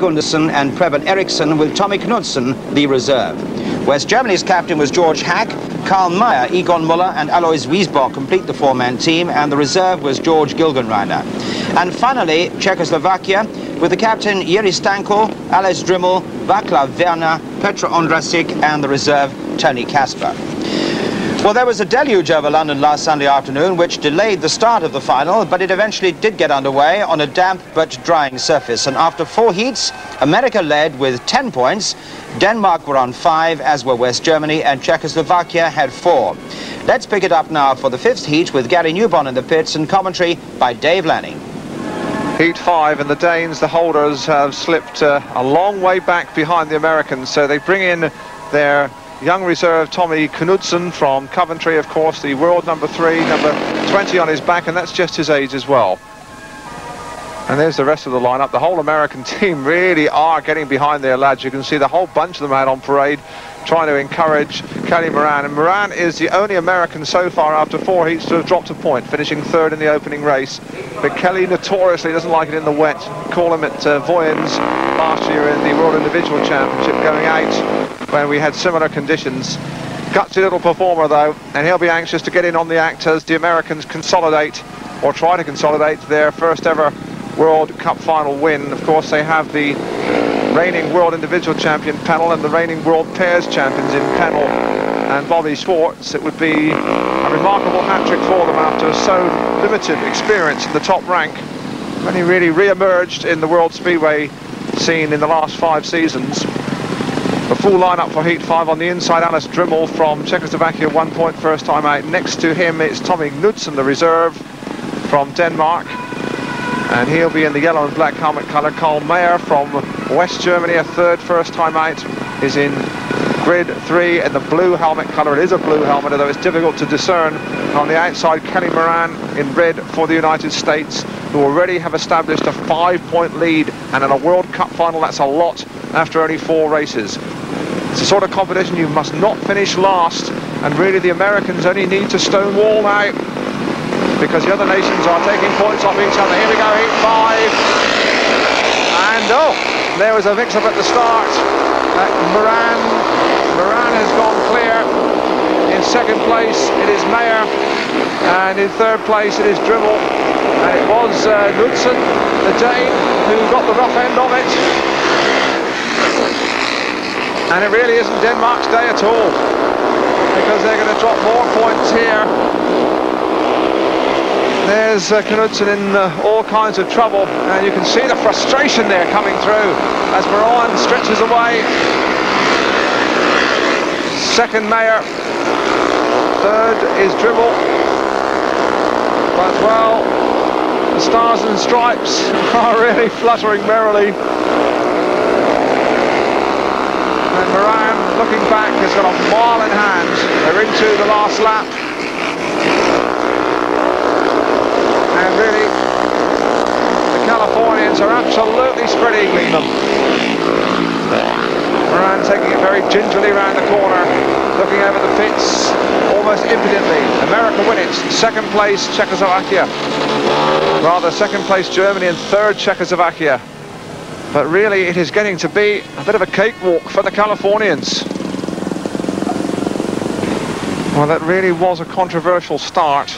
Gundersen and Preben Eriksson, with Tommy Knudsen the reserve. West Germany's captain was George Hack. Karl Mayer, Egon Muller and Alois Wiesbock complete the four-man team, and the reserve was George Gilgenreiner. And finally, Czechoslovakia, with the captain Jiří Stanko, Ales Drimmel, Václav Werner, Petr Ondrasik and the reserve Tony Kasper. Well, there was a deluge over London last Sunday afternoon which delayed the start of the final, but it eventually did get underway on a damp but drying surface. And after 4 heats, America led with 10 points. Denmark were on 5, as were West Germany, and Czechoslovakia had 4. Let's pick it up now for the 5th heat with Gary Newbon in the pits and commentary by Dave Lanning. Heat 5, and the Danes, the holders, have slipped a long way back behind the Americans, so they bring in their young reserve Tommy Knudsen from Coventry, of course, the world number 3, number 20 on his back, and that's just his age as well. And there's the rest of the lineup. The whole American team really are getting behind their lads. You can see the whole bunch of them out on parade trying to encourage Kelly Moran. And Moran is the only American so far after 4 heats to have dropped a point, finishing 3rd in the opening race. But Kelly notoriously doesn't like it in the wet. Call him at Voyens last year in the World Individual Championship, going out when we had similar conditions. Gutsy little performer though, and he'll be anxious to get in on the act as the Americans consolidate, or try to consolidate, their first ever World Cup final win. Of course, they have the reigning World Individual Champion Pennell and the reigning World Pairs Champions in Pennell and Bobby Schwartz. It would be a remarkable hat-trick for them after so limited experience in the top rank, when he really re-emerged in the World Speedway scene in the last 5 seasons. The full lineup for Heat 5: on the inside, Ales Drimmel from Czechoslovakia, 1 point, first time out. Next to him it's Tommy Knudsen, the reserve from Denmark, and he'll be in the yellow and black helmet colour. Karl Mayer from West Germany, a 3rd, first time out, is in grid 3 in the blue helmet colour. It is a blue helmet, although it's difficult to discern. On the outside, Kelly Moran in red for the United States, who already have established a 5-point lead, and in a World Cup final that's a lot after only 4 races. It's a sort of competition you must not finish last, and really the Americans only need to stonewall now, because the other nations are taking points off each other. Here we go, Heat 5, and oh, there was a mix-up at the start. Moran has gone clear. In 2nd place it is Mayer, and in 3rd place it is Drimmel, and it was Knudsen, the Dane, who got the rough end of it. And it really isn't Denmark's day at all, because they're going to drop more points here. There's Knudsen in all kinds of trouble, and you can see the frustration there coming through as Moran stretches away. 2nd Mayer, 3rd is Drimmel. But well, the stars and stripes are really fluttering merrily. And Moran, looking back, has got a mile in hand. They're into the last lap. And really, the Californians are absolutely spread-eagling them. Moran taking it very gingerly around the corner, looking over the pits almost impudently. America win it. 2nd place, Czechoslovakia. Rather, 2nd place, Germany, and 3rd, Czechoslovakia. But really, it is getting to be a bit of a cakewalk for the Californians. Well, that really was a controversial start,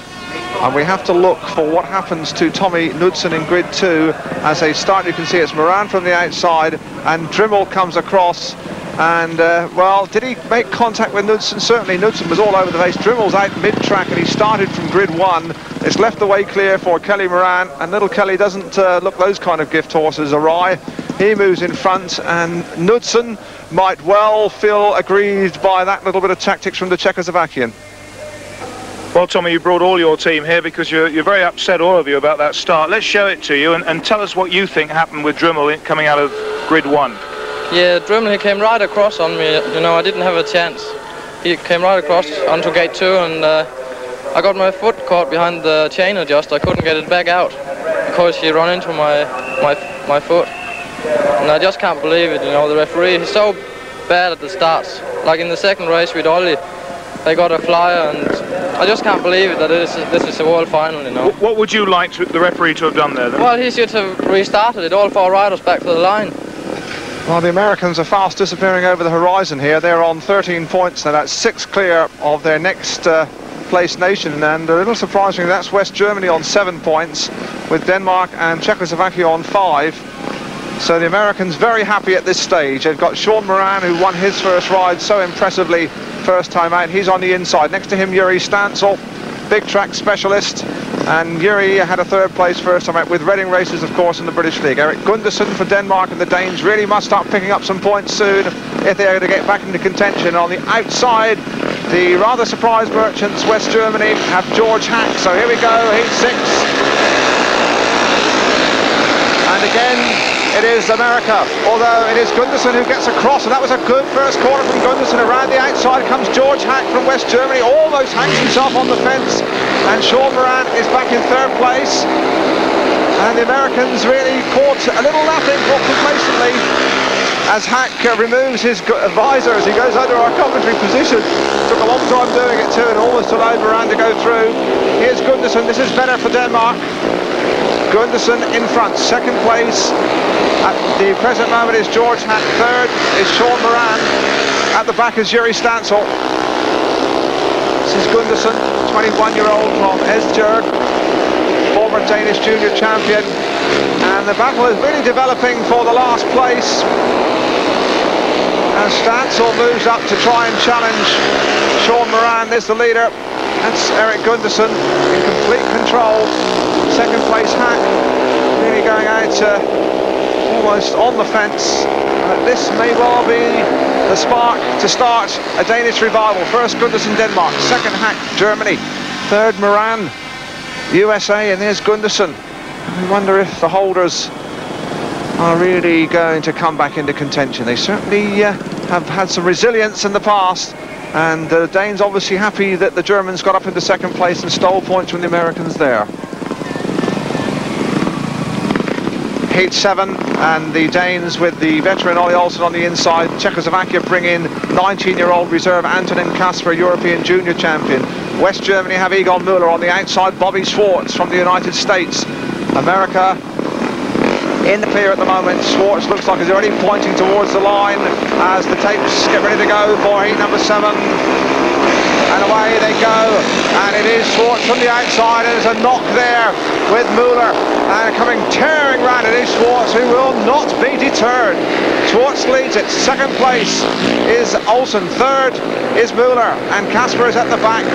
and we have to look for what happens to Tommy Knudsen in grid 2 as they start. You can see it's Moran from the outside, and Drimmel comes across, and well, did he make contact with Knudsen? Certainly Knudsen was all over the place. Drimmel's out mid-track, and he started from grid 1. It's left the way clear for Kelly Moran, and little Kelly doesn't look those kind of gift horses awry. He moves in front, and Knudsen might well feel aggrieved by that little bit of tactics from the Czechoslovakian. Well, Tommy, you brought all your team here because you're very upset, all of you, about that start. Let's show it to you and tell us what you think happened with Drimmel coming out of grid 1. Yeah, Drimmel, he came right across on me. You know, I didn't have a chance. He came right across onto gate 2, and I got my foot caught behind the chain adjuster. I couldn't get it back out because he ran into my foot. And I just can't believe it, you know. The referee, he's so bad at the starts. Like in the 2nd race with Ollie, they got a flyer, and I just can't believe it that this is a world final, you know. What would you like the referee to have done there then? Well, he should have restarted it, all 4 riders back to the line. Well, the Americans are fast disappearing over the horizon here. They're on 13 points now. That's 6 clear of their next place nation, and a little surprisingly, that's West Germany on 7 points, with Denmark and Czechoslovakia on 5. So the Americans very happy at this stage. They've got Sean Moran, who won his first ride so impressively first time out. He's on the inside. Next to him, Yuri Stancil, big track specialist. And Yuri had a 3rd place first time out, with Reading Races, of course, in the British League. Erik Gundersen for Denmark, and the Danes really must start picking up some points soon if they are going to get back into contention. On the outside, the rather surprised merchants, West Germany, have George Hack. So here we go, heat 6. And again, it is America, although it is Gundersen who gets across, and that was a good first corner from Gundersen. Around the outside comes George Hack from West Germany, almost hangs himself on the fence, and Sean Moran is back in 3rd place. And the Americans really caught a little napping complacently as Hack removes his visor as he goes under our commentary position. Took a long time doing it too, and almost allowed Moran to go through. Here's Gundersen, this is better for Denmark. Gundersen in front, 2nd place. At the present moment is George Hack, 3rd is Sean Moran. At the back is Yuri Stancil. This is Gundersen, 21-year-old from Esbjerg, former Danish junior champion. And the battle is really developing for the last place. And Stancil moves up to try and challenge Sean Moran. There's the leader. That's Erik Gundersen in complete control. 2nd place Hack, really going out almost on the fence. This may well be the spark to start a Danish revival. First Gundersen, Denmark. 2nd Hack, Germany. 3rd Moran, USA, and there's Gundersen. I wonder if the holders are really going to come back into contention. They certainly have had some resilience in the past, and the Danes obviously happy that the Germans got up into 2nd place and stole points from the Americans there. Heat 7, and the Danes with the veteran Ollie Olsen on the inside. Czechoslovakia bring in 19-year-old reserve Antonin Kasper, European junior champion. West Germany have Egon Müller on the outside, Bobby Schwartz from the United States. America in the clear at the moment. Schwartz looks like he's already pointing towards the line as the tapes get ready to go for heat number 7. And away they go, and it is Schwartz from the outside, and there's a knock there with Müller, and coming tearing round, it is Schwartz, who will not be deterred. Schwartz leads it. 2nd place is Olsen, 3rd is Müller, and Kasper is at the back.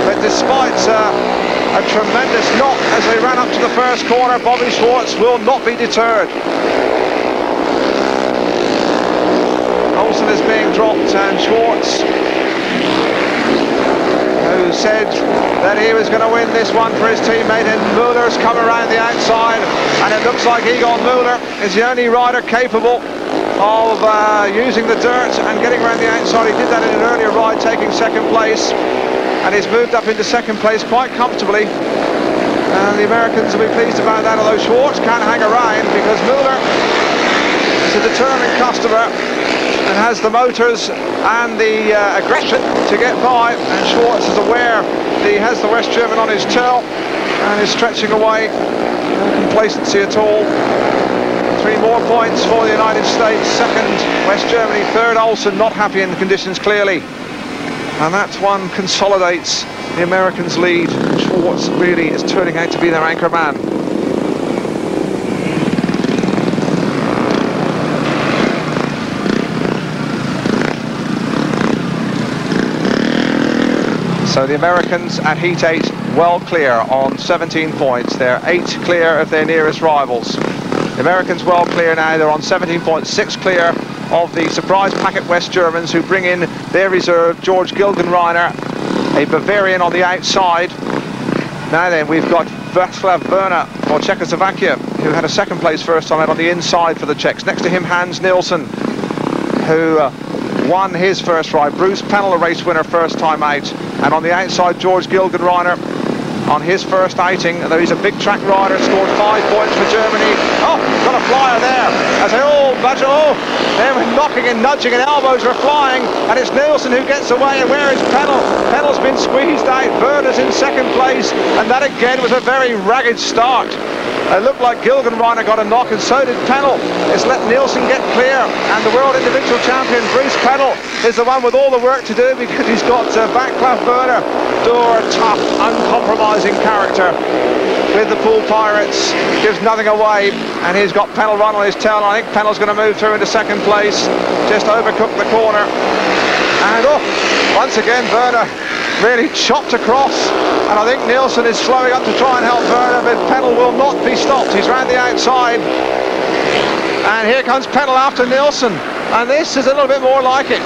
But despite a tremendous knock as they ran up to the 1st corner, Bobby Schwartz will not be deterred. Olsen is being dropped, and Schwartz, who said that he was going to win this one for his teammate, and Müller's come around the outside, and it looks like Egon Müller is the only rider capable of using the dirt and getting around the outside. He did that in an earlier ride, taking 2nd place, and he's moved up into 2nd place quite comfortably, and the Americans will be pleased about that, although Schwartz can't hang around because Müller is a determined customer and has the motors and the aggression to get by, and Schwartz is aware that he has the West German on his tail and is stretching away. No complacency at all. 3 more points for the United States. 2nd West Germany, 3rd Olsen, not happy in the conditions clearly, and that one consolidates the Americans' lead. Schwartz really is turning out to be their anchor man. So the Americans at heat 8 well clear on 17 points. They're 8 clear of their nearest rivals. The Americans well clear now. They're on 17 points, 6 clear of the surprise packet West Germans, who bring in their reserve, George Gilgenreiner, a Bavarian on the outside. Now then, we've got Václav Werner for Czechoslovakia, who had a 2nd place first time out on the inside for the Czechs. Next to him, Hans Nielsen, who won his first ride. Bruce Pennell, a race winner first time out. And on the outside, George Gilgenreiner on his first outing, although he's a big track rider, scored 5 points for Germany. Oh, got a flyer there. As they all budge, oh, they were knocking and nudging and elbows were flying, and it's Nielsen who gets away, and where is Pennell? Pennell's been squeezed out. Werner's in 2nd place, and that again was a very ragged start. It looked like Gilgenreiner got a knock, and so did Pennell. It's let Nielsen get clear, and the world individual champion, Bruce Pennell, is the one with all the work to do, because he's got Václav Börner, a tough, uncompromising character with the Pool Pirates, gives nothing away, and he's got Pennell right on his tail. I think Pennell's going to move through into second place, just overcooked the corner, and once again Börner really chopped across, and I think Nielsen is slowing up to try and help Börner, but Pennell will not be stopped. He's round the outside, and here comes Pennell after Nielsen, and this is a little bit more like it.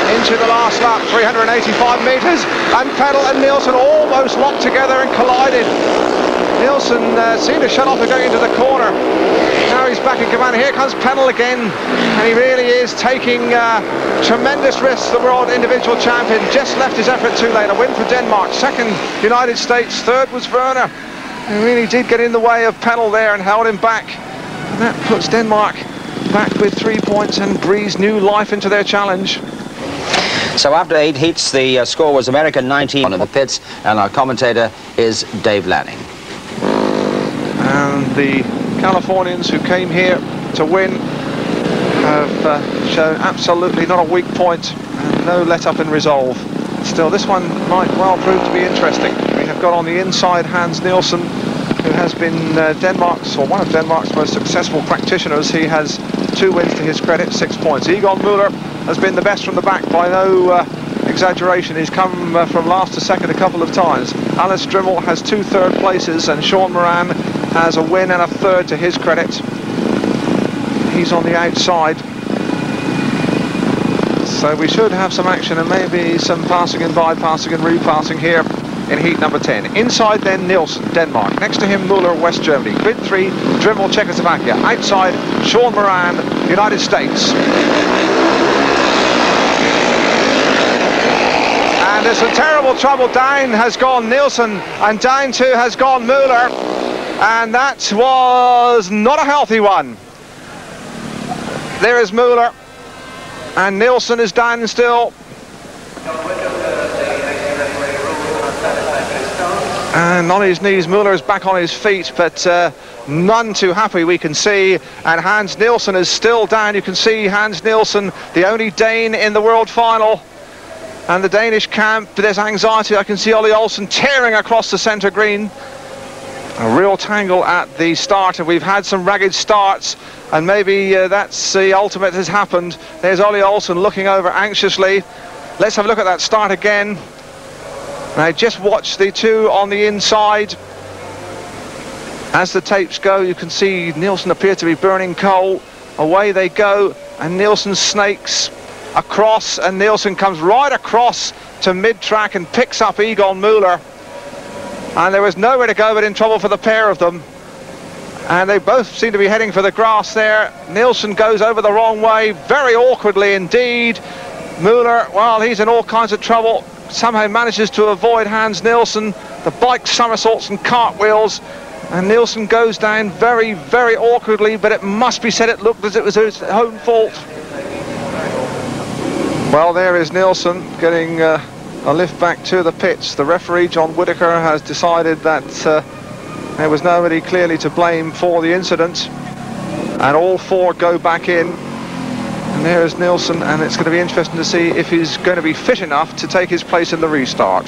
Into the last lap, 385 metres, and Pennell and Nielsen almost locked together and collided. Nielsen seemed to shut off and going into the corner. Now he's back in command. Here comes Pennell again, and he really is taking tremendous risks. The world individual champion just left his effort too late. A win for Denmark, second United States, third was Werner. He really did get in the way of Pennell there and held him back. And that puts Denmark back with 3 points and breathes new life into their challenge. So after 8 heats, the score was America 19 in the pits, and our commentator is Dave Lanning. And the Californians who came here to win have shown absolutely not a weak point and no let up in resolve. Still, this one might well prove to be interesting. We have got on the inside Hans Nielsen, who has been one of Denmark's most successful practitioners. He has 2 wins to his credit, 6 points. Egon Müller has been the best from the back by no exaggeration. He's come from last to second a couple of times. Alice Drimmel has 2 third places, and Sean Moran has a win and a third to his credit. He's on the outside. So we should have some action and maybe some passing and bypassing and repassing here in heat number 10. Inside then Nielsen, Denmark. Next to him Müller, West Germany. Grid 3, Drimmel, Czechoslovakia. Outside, Sean Moran, United States. And there's some terrible trouble. Down has gone Nielsen, and down too has gone Müller. And that was not a healthy one. There is Müller, and Nielsen is down still. And on his knees, Müller is back on his feet, but none too happy, we can see. And Hans Nielsen is still down. You can see Hans Nielsen, the only Dane in the world final. And the Danish camp, there's anxiety. I can see Ollie Olsen tearing across the centre green. A real tangle at the start, and we've had some ragged starts, and maybe that's the ultimate has happened. There's Ollie Olsen looking over anxiously. Let's have a look at that start again. Now just watch the 2 on the inside. As the tapes go, you can see Nielsen appear to be burning coal. Away they go, and Nielsen snakes across, and Nielsen comes right across to mid-track and picks up Egon Müller. And there was nowhere to go but in trouble for the pair of them. And they both seem to be heading for the grass there. Nielsen goes over the wrong way, very awkwardly indeed. Müller, well, he's in all kinds of trouble. Somehow manages to avoid Hans Nielsen. The bike somersaults and cartwheels. And Nielsen goes down very, very awkwardly, but it must be said it looked as it was his own fault. Well, there is Nielsen getting a lift back to the pits. The referee, John Whitaker, has decided that there was nobody clearly to blame for the incident, and all 4 go back in. And there is Nielsen, and it's going to be interesting to see if he's going to be fit enough to take his place in the restart.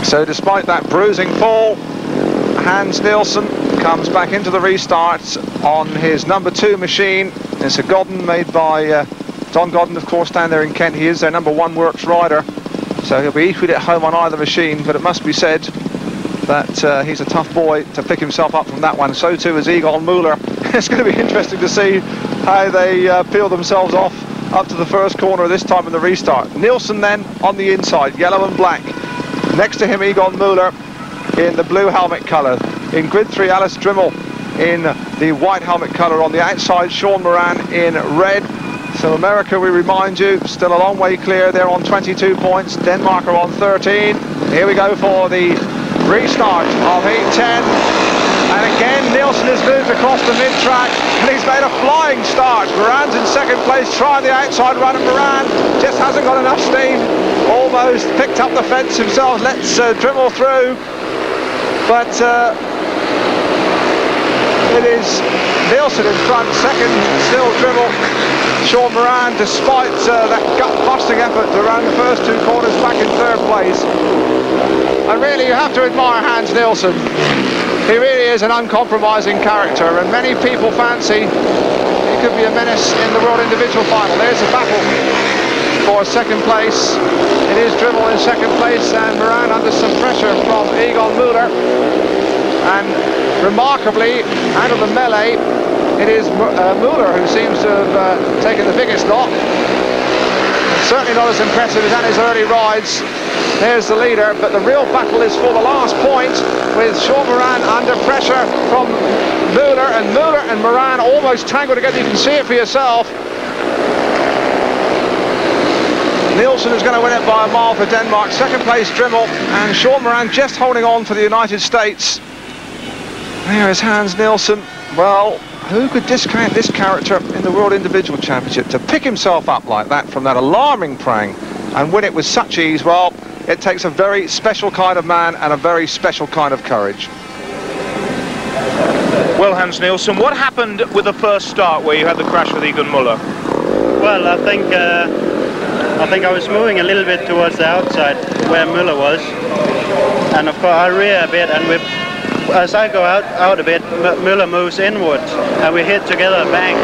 So despite that bruising fall, Hans Nielsen comes back into the restart on his number 2 machine. It's a Godden made by Don Godden, of course, down there in Kent. He is their number 1 works rider, so he'll be equally at home on either machine. But it must be said that he's a tough boy to pick himself up from that one. So too is Egon Müller. It's going to be interesting to see how they peel themselves off up to the first corner this time in the restart. Nielsen then on the inside, yellow and black. Next to him Egon Müller in the blue helmet colour. In grid 3, Alice Drimmel in the white helmet colour. On the outside, Sean Moran in red. So America, we remind you, still a long way clear. They're on 22 points. Denmark are on 13. Here we go for the restart of heat 10. And again, Nielsen has moved across the mid-track and he's made a flying start. Moran's in second place, trying the outside run, and Moran just hasn't got enough steam. Almost picked up the fence himself, lets Dryml through, but it is Nielsen in front, second still Dryml. Sean Moran, despite that gut-busting effort to run the first two corners, back in third place. And really, you have to admire Hans Nielsen. He really is an uncompromising character, and many people fancy he could be a menace in the World Individual Final. There's a battle for second place. It is Dryml in second place, and Moran under some pressure from Egon Müller. And remarkably, out of the melee, it is Müller who seems to have taken the biggest knock. Certainly not as impressive as at his early rides. There's the leader, but the real battle is for the last point, with Sean Moran under pressure from Müller, and Moran almost tangled together. You can see it for yourself. Nielsen is going to win it by a mile for Denmark. Second place Dryml, and Sean Moran just holding on for the United States. There is Hans Nielsen. Well, who could discount this character in the World Individual Championship? To pick himself up like that from that alarming prang and win it with such ease, well, it takes a very special kind of man and a very special kind of courage. Well, Hans Nielsen, what happened with the first start where you had the crash with Egon Müller? Well, I think I was moving a little bit towards the outside where Müller was, and of course I rear a bit, and as I go out a bit, Müller moves inward, and we hit together, bang.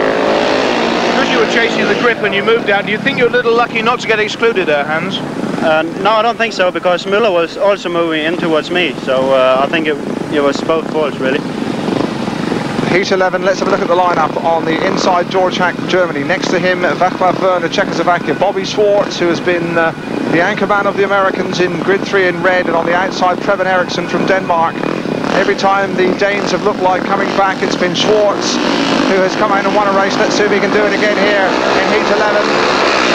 Because you were chasing the grip and you moved out, do you think you're a little lucky not to get excluded there, Hans? No, I don't think so, because Müller was also moving in towards me, so I think it was both faults, really. Heat 11, let's have a look at the lineup on the inside. George Hack, Germany. Next to him, Václav Werner, Czechoslovakia. Bobby Schwartz, who has been the anchorman of the Americans in grid 3 in red, and on the outside, Preben Eriksson from Denmark. Every time the Danes have looked like coming back, it's been Schwartz who has come out and won a race. Let's see if he can do it again here in Heat 11.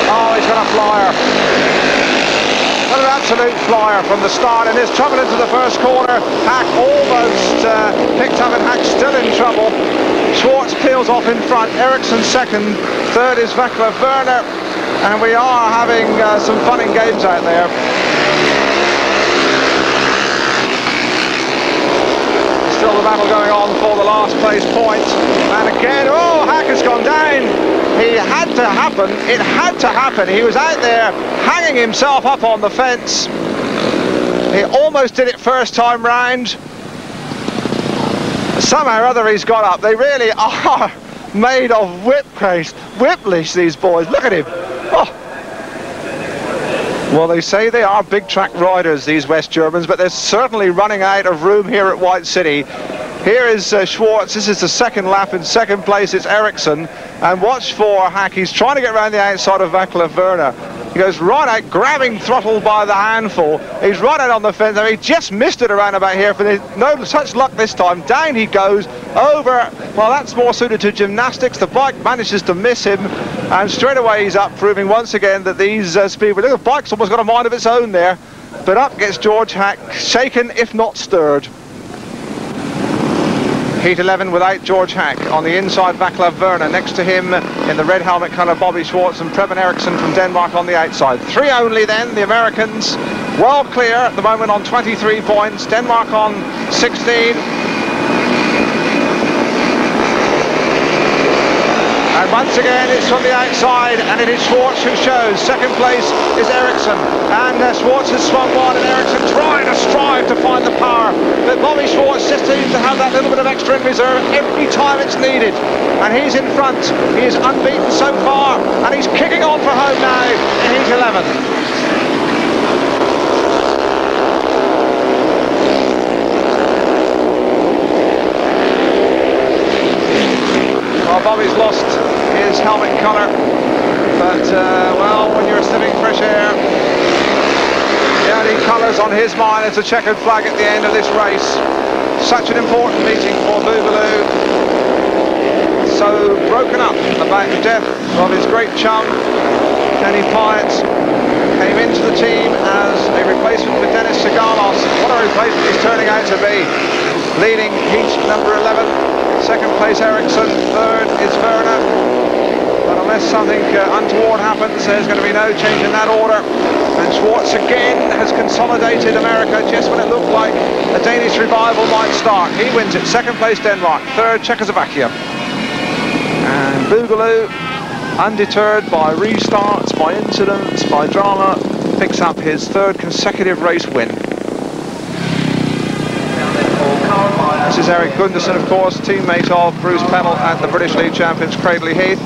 Oh, he's got a flyer. What an absolute flyer from the start, and there's trouble into the first corner. Hack almost picked up, and Hack's still in trouble. Schwartz peels off in front, Eriksson second, third is Václav Werner, and we are having some fun and games out there. Still the battle going on for the last place point, and again, oh, Hack has gone down. He had to happen, it had to happen. He was out there hanging himself up on the fence. He almost did it first time round. Somehow or other he's got up. They really are made of whiplash, these boys. Look at him. Oh. Well, they say they are big track riders, these West Germans, but they're certainly running out of room here at White City. Here is Schwartz. This is the second lap. In second place it's Eriksson, and watch for Hack. He's trying to get around the outside of Václav Werner. He goes right out, grabbing throttle by the handful. He's right out on the fence. I mean, he just missed it around about here, but no such luck this time. Down he goes, over. Well, that's more suited to gymnastics. The bike manages to miss him, and straight away he's up, proving once again that these speedway, look, the bike's almost got a mind of its own there. But up gets George Hack, shaken if not stirred. Heat 11 without George Hack. On the inside, Václav Werner. Next to him in the red helmet colour, Bobby Schwartz, and Preben Eriksson from Denmark on the outside. Three only then, the Americans well clear at the moment on 23 points. Denmark on 16. And once again it's from the outside, and it is Schwartz who shows. Second place is Eriksson, and Schwartz has swung wide, and Eriksson trying to strive to find the power, but Bobby Schwartz just seems to have that little bit of extra in reserve every time it's needed, and he's in front. He is unbeaten so far, and he's kicking on for home now in Heat 11. Well, Bobby's lost his helmet colour, but well, when you're sniffing fresh air, the only colours on his mind is a checkered flag at the end of this race. Such an important meeting for Boogaloo. So broken up about the death of his great chum, Kenny Pyatt, came into the team as a replacement for Dennis Sigalos. What a replacement he's turning out to be, leading heat number 11. Second place Ericsson, third is Werner. But unless something untoward happens, there's going to be no change in that order. And Schwartz again has consolidated America just when it looked like a Danish revival might start. He wins it. Second place Denmark, third Czechoslovakia. And Boogaloo, undeterred by restarts, by incidents, by drama, picks up his third consecutive race win. This is Eric Gundersen, of course, teammate of Bruce Pennell at the British League champions Cradley Heath.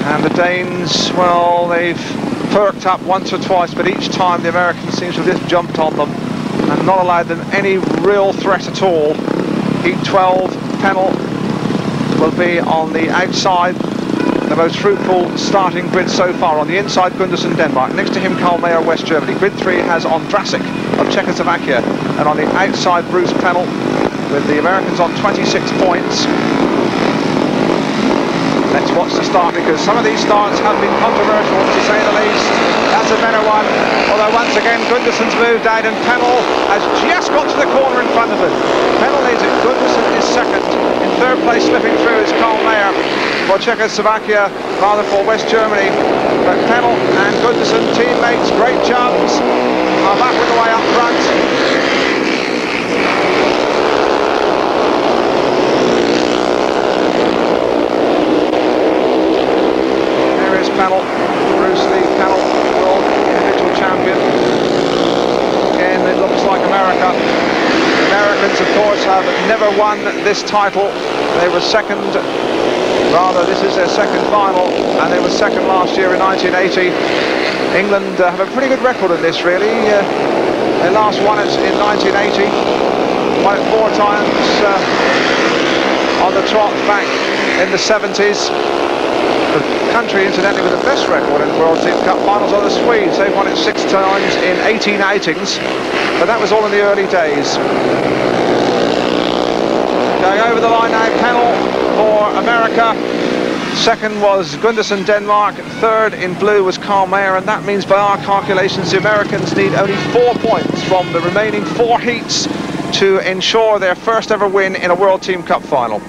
And the Danes, well, they've perked up once or twice, but each time the Americans seem to have just jumped on them and not allowed them any real threat at all. Heat 12, Pennell will be on the outside, the most fruitful starting grid so far. On the inside, Gundersen, Denmark. Next to him, Karl Mayer, West Germany. Grid 3 has Ondrasik of Czechoslovakia. And on the outside, Bruce Pennell, with the Americans on 26 points. Let's watch the start, because some of these starts have been controversial, to say the least. That's a better one. Although once again, Gundersen's moved out and Pennell has just got to the corner in front of him. Pennell leads it. Gundersen is second. In third place, slipping through, is Karl Mayer for Czechoslovakia, rather for West Germany. But Pennell and Gundersen, teammates, great chance, are back with the way up front. Pennell, Bruce Lee Pennell, world individual champion. Again, it looks like America. The Americans, of course, have never won this title. They were second, rather this is their second final, and they were second last year in 1980. England have a pretty good record in this, really. They last won it in 1980, won it 4 times on the trot back in the 70s. The country, incidentally, with the best record in World Team Cup finals are the Swedes. They've won it 6 times in 18 outings, but that was all in the early days. Going over the line now, Pennell for America. Second was Gundersen, Denmark. Third in blue was Karl Mayer, and that means by our calculations the Americans need only 4 points from the remaining 4 heats to ensure their first ever win in a World Team Cup final.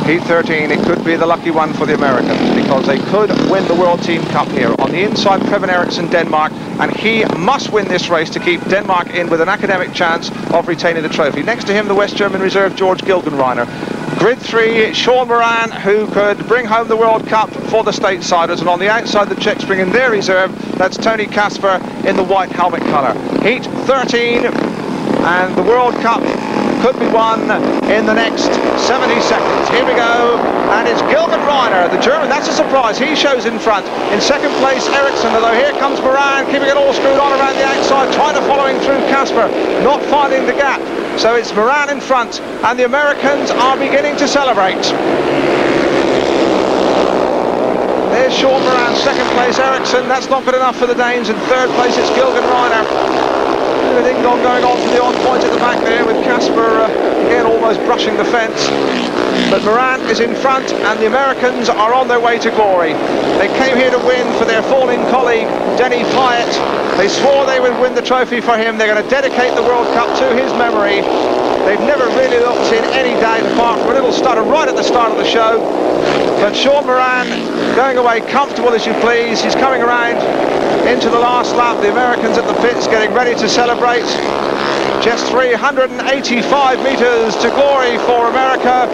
Heat 13, it could be the lucky one for the Americans, because they could win the World Team Cup here. On the inside, Preben Eriksson, Denmark, and he must win this race to keep Denmark in with an academic chance of retaining the trophy. Next to him, the West German reserve, George Gilgenreiner. Grid 3, Sean Moran, who could bring home the World Cup for the Statesiders, and on the outside, the Czechs bring in their reserve. That's Tony Kasper in the white helmet colour. Heat 13, and the World Cup could be won in the next 70 seconds. Here we go, and it's Gilgenreiner, the German. That's a surprise. He shows in front. In second place, Eriksson, although here comes Moran, keeping it all screwed on around the outside, trying to follow him through Kasper, not finding the gap. So it's Moran in front, and the Americans are beginning to celebrate. There's Sean Moran, second place Eriksson. That's not good enough for the Danes. In third place, it's Gilgenreiner. Everything going on for the on point at the back there, with Kasper again almost brushing the fence. But Moran is in front, and the Americans are on their way to glory. They came here to win for their fallen colleague, Denny Hyatt. They swore they would win the trophy for him. They're going to dedicate the World Cup to his memory. They've never really looked in any doubt, apart from a little stutter right at the start of the show. But Sean Moran going away comfortable as you please. He's coming around into the last lap. The Americans at the pits getting ready to celebrate. Just 385 metres to glory for America.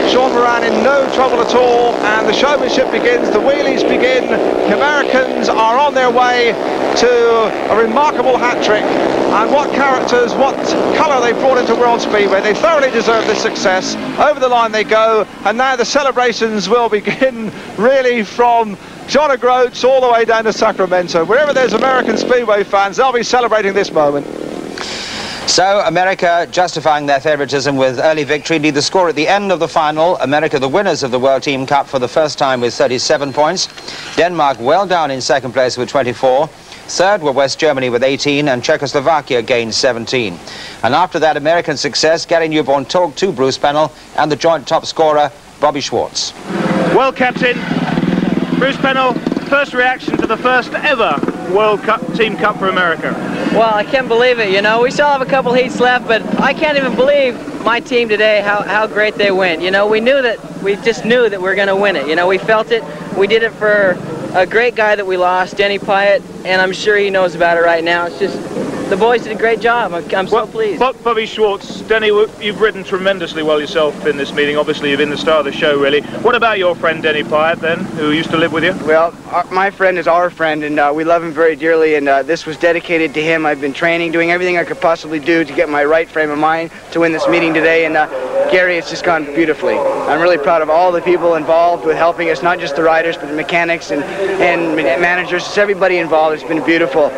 Sean Moran in no trouble at all, and the showmanship begins, the wheelies begin. The Americans are on their way to a remarkable hat-trick. And what characters, what colour they brought into World Speedway. They thoroughly deserve this success. Over the line they go, and now the celebrations will begin really from John O'Groats all the way down to Sacramento. Wherever there's American Speedway fans, they'll be celebrating this moment. So America justifying their favouritism with early victory. Indeed, the score at the end of the final, America the winners of the World Team Cup for the first time with 37 points. Denmark well down in second place with 24. Third were West Germany with 18, and Czechoslovakia gained 17. And after that American success, Gary Newborn talked to Bruce Pennell and the joint top scorer, Bobby Schwartz. Well, Captain, Bruce Pennell, first reaction to the first ever World Cup Team Cup for America. Well, I can't believe it, you know. We still have a couple heats left, but I can't even believe my team today, how great they went. You know, we just knew that we were going to win it. You know, we felt it. We did it for a great guy that we lost, Denny Pyatt, and I'm sure he knows about it right now. It's just, the boys did a great job. I'm so pleased. Bobby Schwartz, Denny, you've ridden tremendously well yourself in this meeting. Obviously, you've been the star of the show, really. What about your friend Denny Pyatt, then, who used to live with you? Well, my friend is our friend, and we love him very dearly, and this was dedicated to him. I've been training, doing everything I could possibly do to get my right frame of mind to win this meeting today, and Gary, it's just gone beautifully. I'm really proud of all the people involved with helping us, not just the riders, but the mechanics and managers. Just everybody involved. It's been beautiful.